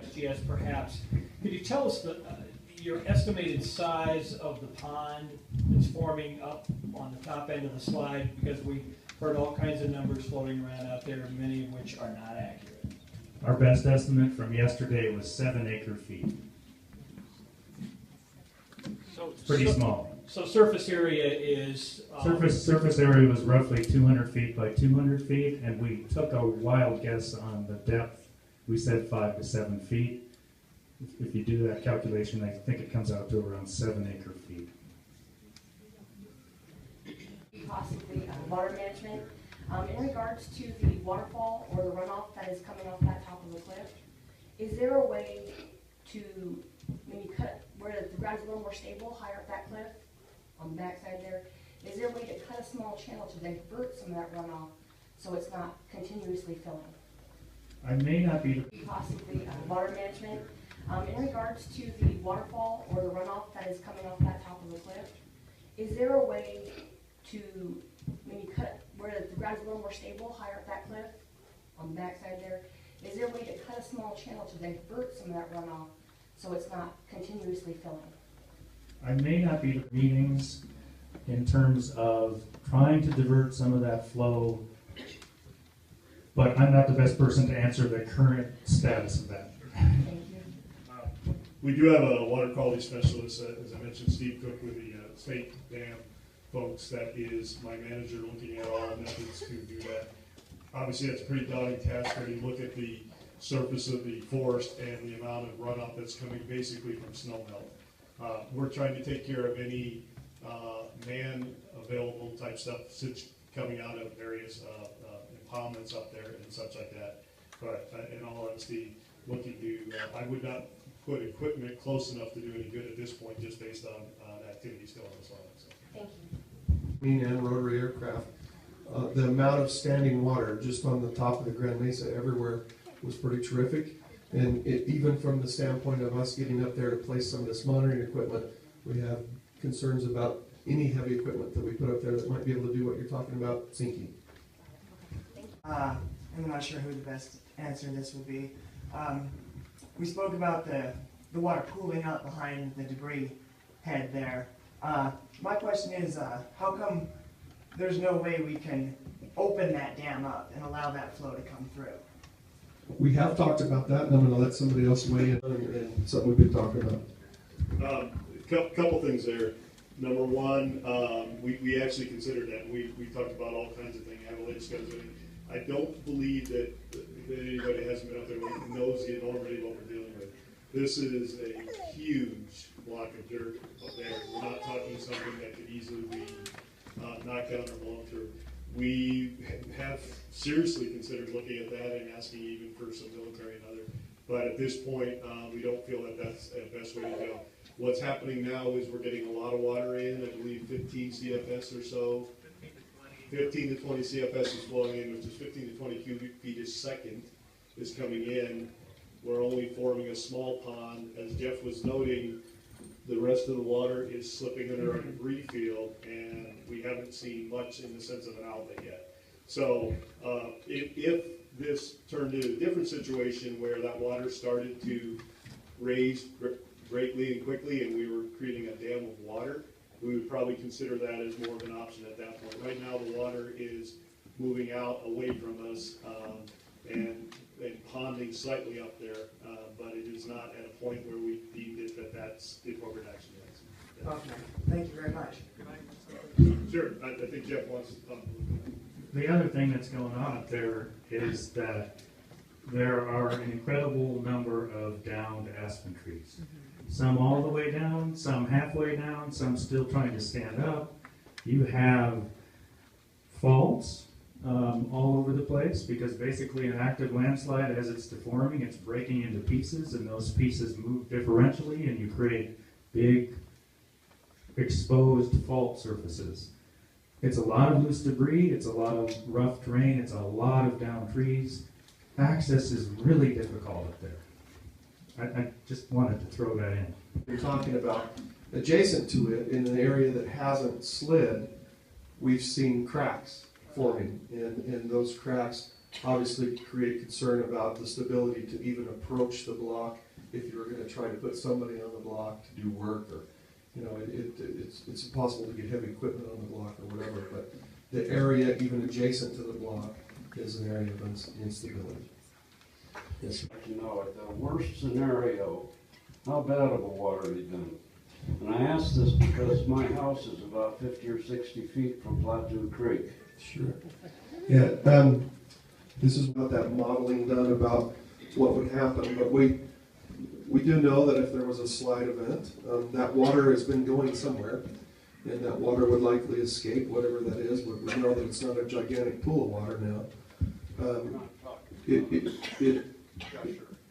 SGS perhaps. Could you tell us your estimated size of the pond that's forming up on the top end of the slide? Because we heard all kinds of numbers floating around out there, many of which are not accurate. Our best estimate from yesterday was 7 acre-feet. So it's pretty small. So surface area is... Surface area was roughly 200 feet by 200 feet, and we took a wild guess on the depth. We said 5 to 7 feet. If you do that calculation, I think it comes out to around 7 acre-feet. Possibly water management. In regards to the waterfall or the runoff that is coming off that top of the cliff, is there a way to maybe cut where the ground's a little more stable, higher up that cliff, on the backside there? Is there a way to cut a small channel to divert some of that runoff so it's not continuously filling? I may not be... Possibly water management. In regards to the waterfall or the runoff that is coming off that top of the cliff, is there a way to maybe cut where the ground's a little more stable, higher up that cliff, on the backside there? Is there a way to cut a small channel to divert some of that runoff so it's not continuously filling? I may not be at meetings in terms of trying to divert some of that flow, but I'm not the best person to answer the current status of that. Thank you. We do have a water quality specialist, as I mentioned, Steve Cook with the state dam folks. That is my manager looking at all methods to do that. Obviously, that's a pretty daunting task when you look at the surface of the forest and the amount of runoff that's coming basically from snow melt. We're trying to take care of any man-available type stuff coming out of various impoundments up there and such like that. But in all honesty, looking to, I would not put equipment close enough to do any good at this point, just based on activity still on the soil. So. Thank you. And rotary aircraft. The amount of standing water just on the top of the Grand Mesa everywhere was pretty terrific. And even from the standpoint of us getting up there to place some of this monitoring equipment, we have concerns about any heavy equipment that we put up there that might be able to do what you're talking about, sinking. I'm not sure who the best answer this would be. We spoke about the water pooling out behind the debris head there. My question is, how come there's no way we can open that dam up and allow that flow to come through? We have talked about that, and I'm going to let somebody else weigh in and something we've been talking about. Couple things there. Number one, we actually considered that. We talked about all kinds of things, analytics goes in. I don't believe that anybody hasn't been up there and knows the enormity of what we're dealing with. This is a huge block of dirt up there. We're not talking something that could easily be knocked down or blown through. We have seriously considered looking at that and asking even for some military and other. But at this point, we don't feel that that's the best way to go. What's happening now is we're getting a lot of water in. I believe 15 CFS or so. 15 to 20 CFS is flowing in, which is 15 to 20 cubic feet a second is coming in. We're only forming a small pond. As Jeff was noting, the rest of the water is slipping under our debris field, and we haven't seen much in the sense of an outlet yet. So if this turned into a different situation where that water started to raise greatly and quickly and we were creating a dam of water, we would probably consider that as more of an option at that point. Right now the water is moving out away from us and ponding slightly up there, but it is not at a point where we deemed it that that's the appropriate action. Yeah. Okay, thank you very much. Sure, I think Jeff wants to talk. The other thing that's going on up there is that there are an incredible number of downed aspen trees. Some all the way down, some halfway down, some still trying to stand up. You have faults all over the place because basically an active landslide, as it's deforming, it's breaking into pieces, and those pieces move differentially, and you create big exposed fault surfaces. It's a lot of loose debris, it's a lot of rough terrain, it's a lot of downed trees. Access is really difficult up there. I just wanted to throw that in. You're talking about adjacent to it in an area that hasn't slid, we've seen cracks forming, and those cracks obviously create concern about the stability to even approach the block if you were going to try to put somebody on the block to do work, or, you know, it's impossible to get heavy equipment on the block or whatever, but the area even adjacent to the block is an area of instability. Yes, sir. You know, at the worst scenario, how bad of a water event? And I ask this because my house is about 50 or 60 feet from Plateau Creek. Sure. Yeah, this is about that modeling done about what would happen, but we do know that if there was a slide event, that water has been going somewhere, and that water would likely escape, whatever that is. We know that it's not a gigantic pool of water now.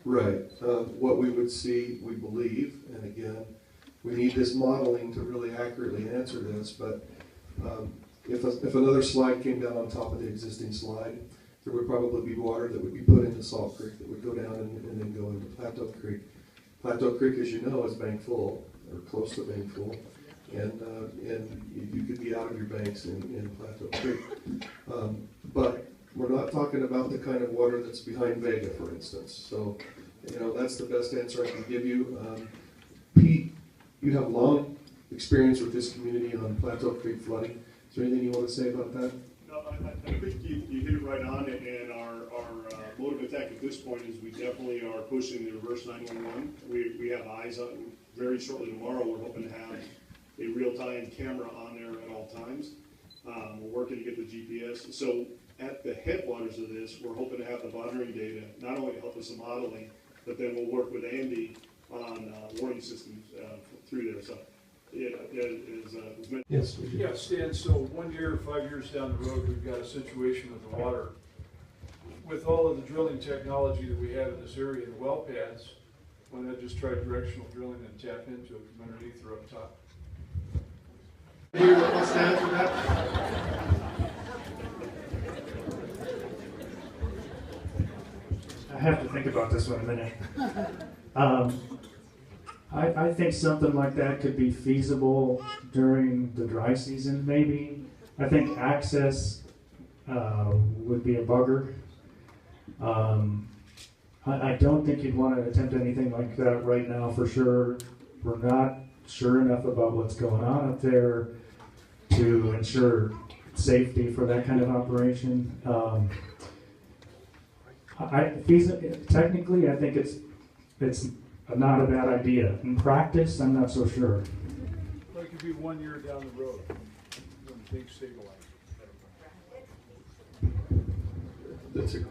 Right. What we would see, we believe, and again, we need this modeling to really accurately answer this, but if another slide came down on top of the existing slide, there would probably be water that would be put into Salt Creek that would go down and then go into Plateau Creek. Plateau Creek, as you know, is bank full, or close to bank full, and you could be out of your banks in Plateau Creek. But we're not talking about the kind of water that's behind Vega, for instance. So, you know, that's the best answer I can give you. Pete, you have long experience with this community on Plateau Creek flooding. Is there anything you want to say about that? No, I think you hit it right on, and our mode of attack at this point is we definitely are pushing the reverse 911. We have eyes on, very shortly tomorrow, we're hoping to have a real-time camera on there at all times. We're working to get the GPS. So at the headwaters of this, we're hoping to have the monitoring data, not only to help us in modeling, but then we'll work with Andy on warning systems through there. So Yes, we do. Yeah, Stan, so 1 year, 5 years down the road, we've got a situation with the water. With all of the drilling technology that we have in this area, the well pads, why not just try directional drilling and tap into it from underneath or up top? Here, what's the answer to that? I have to think about this one a minute. I think something like that could be feasible during the dry season, maybe. I think access would be a bugger. I don't think you'd want to attempt anything like that right now for sure. We're not sure enough about what's going on up there to ensure safety for that kind of operation. Technically, I think it's not a bad idea. In practice, I'm not so sure. But it could be 1 year down the road when things stabilize.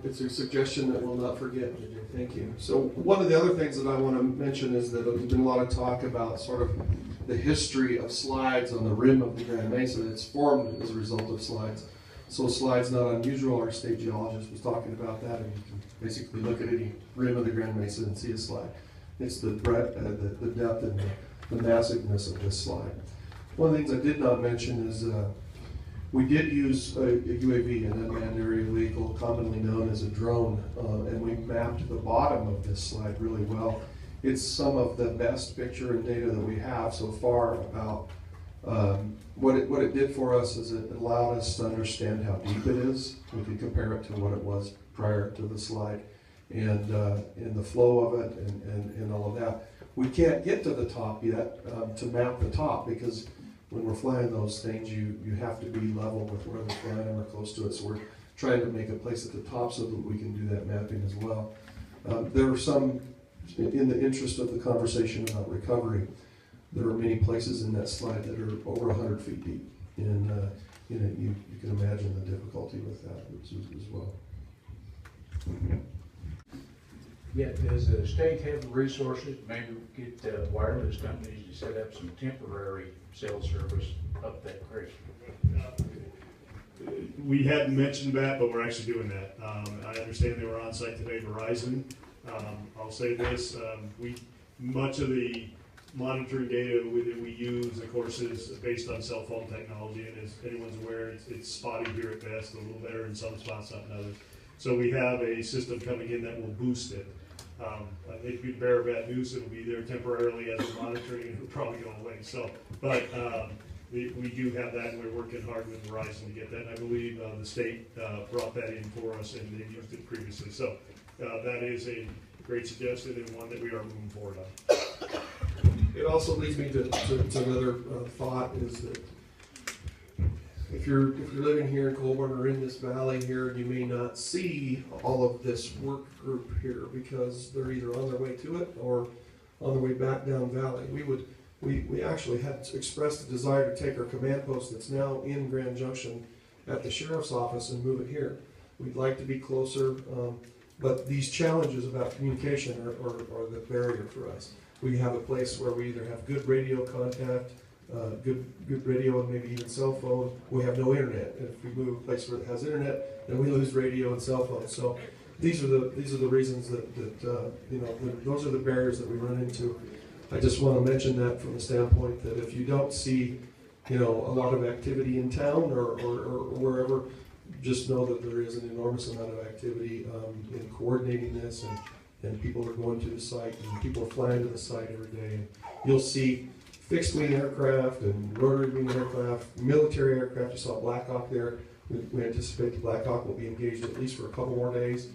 It's a suggestion that we'll not forget. Thank you. So one of the other things that I want to mention is that there's been a lot of talk about sort of the history of slides on the rim of the Grand Mesa. It's formed as a result of slides. So slides not unusual. Our state geologist was talking about that, and you can basically look at any rim of the Grand Mesa and see a slide. It's the breadth, the depth, and the massiveness of this slide. One of the things I did not mention is we did use a UAV, an unmanned aerial vehicle, commonly known as a drone, and we mapped the bottom of this slide really well. It's some of the best picture and data that we have so far about what it did for us is it allowed us to understand how deep it is. We could compare it to what it was prior to the slide, and the flow of it and all of that. We can't get to the top yet to map the top, because when we're flying those things, you have to be level with where they're flying and we're close to it. So we're trying to make a place at the top so that we can do that mapping as well. There are some, in the interest of the conversation about recovery, there are many places in that slide that are over 100 feet deep. And you can imagine the difficulty with that as well. Yeah, does the state have the resources, maybe get wireless companies to set up some temporary cell service up that creek? We hadn't mentioned that, but we're actually doing that. I understand they were on site today, Verizon. I'll say this, much of the monitoring data that we use, of course, is based on cell phone technology, and as anyone's aware, it's spotty here at best, a little better in some spots, not in others. So we have a system coming in that will boost it. I think we bear bad news, it'll be there temporarily as we're monitoring, and it'll probably go away. So, but we do have that, and we're working hard with Verizon to get that. And I believe the state brought that in for us, and they've used it previously. So that is a great suggestion and one that we are moving forward on. It also leads me to another thought is that if you're living here in Colburn or in this valley here, you may not see all of this work group here because they're either on their way to it or on their way back down valley. We actually had expressed a desire to take our command post that's now in Grand Junction at the sheriff's office and move it here. We'd like to be closer, but these challenges about communication are the barrier for us. We have a place where we either have good radio contact, good radio and maybe even cell phone. We have no internet. If we move a place where it has internet, then we lose radio and cell phone. So these are the reasons that those are the barriers that we run into. I just want to mention that from the standpoint that if you don't see, a lot of activity in town or wherever, just know that there is an enormous amount of activity in coordinating this, and people are going to the site, and people are flying to the site every day. And you'll see fixed wing aircraft and rotary wing aircraft, military aircraft. You saw Black Hawk there. We anticipate the Black Hawk will be engaged at least for a couple more days,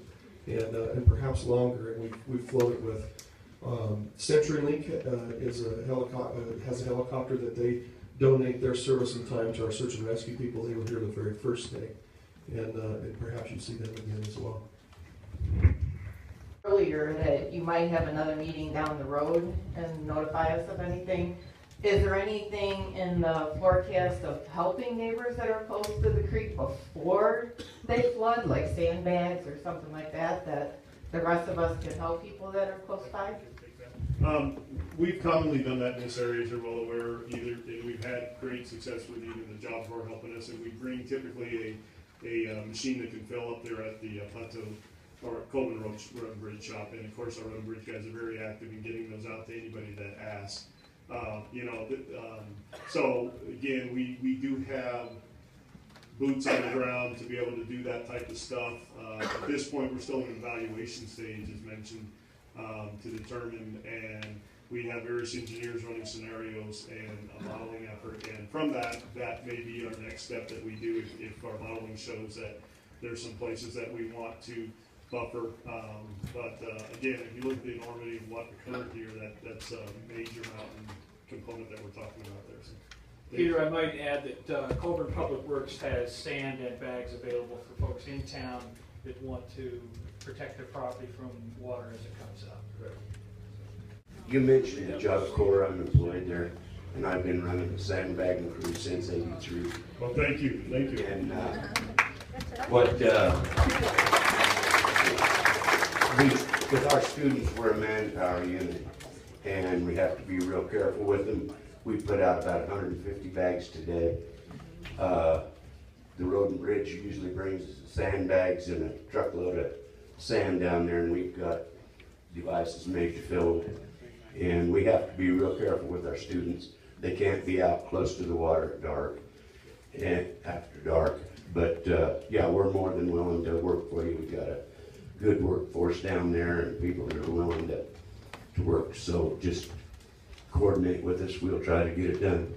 and perhaps longer. And we've floated with CenturyLink has a helicopter that they donate their service and time to our search and rescue people. They were here the very first day, and perhaps you see them again as well. Earlier that you might have another meeting down the road and notify us of anything. Is there anything in the forecast of helping neighbors that are close to the creek before they flood, like sandbags or something like that, that the rest of us can help people that are close by? We've commonly done that in this area, as you're well aware. We've had great success with even the Job Corps helping us, and we bring typically a machine that can fill up there at the Plateau or Colburn Road Bridge shop. And of course, our Road Bridge guys are very active in getting those out to anybody that asks. So again, we do have boots on the ground to be able to do that type of stuff. At this point, we're still in an evaluation stage, as mentioned, to determine, and we have various engineers running scenarios and a modeling effort. And from that may be our next step that we do if our modeling shows that there's some places that we want to buffer. But again, if you look at the enormity of what occurred here, that's a major mountain component that we're talking about there. So, Peter, I might add that Colburn Public Works has sand and bags available for folks in town that want to protect their property from water as it comes up. You mentioned the Job Corps. I'm employed there, and I've been running the sandbagging crew since '83. Well, thank you. And with our students, we're a manpower unit, and we have to be real careful with them. We put out about 150 bags today. The Road and Bridge usually brings sandbags and a truckload of sand down there, and we've got devices made to fill them. And we have to be real careful with our students. They can't be out close to the water at dark and after dark. But yeah, we're more than willing to work for you. We've got a good workforce down there and people that are willing to work. So just coordinate with us. We'll try to get it done.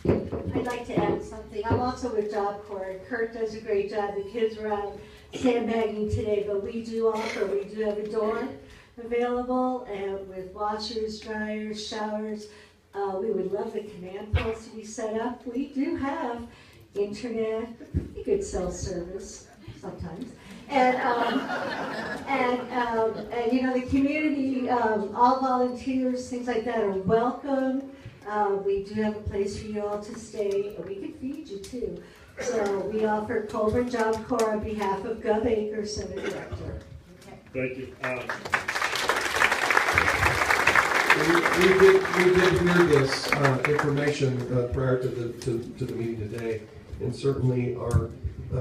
I'd like to add something. I'm also with Job Corps. Kurt does a great job. The kids were out sandbagging today, but we do have a door available and with washers, dryers, showers. We would love the command post to be set up. We do have internet, pretty good cell service sometimes. And the community, all volunteers, things like that are welcome. We do have a place for you all to stay. We can feed you too. So we offer Colburn Job Corps on behalf of Gov Acre Center Director. Okay. Thank you. We did hear this information prior to the meeting today, and certainly our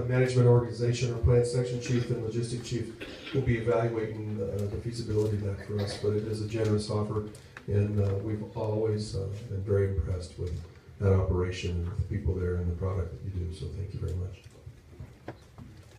management organization, our plant section chief and logistic chief will be evaluating the feasibility of that for us, but it is a generous offer, and we've always been very impressed with that operation and with the people there and the product that you do, so thank you very much.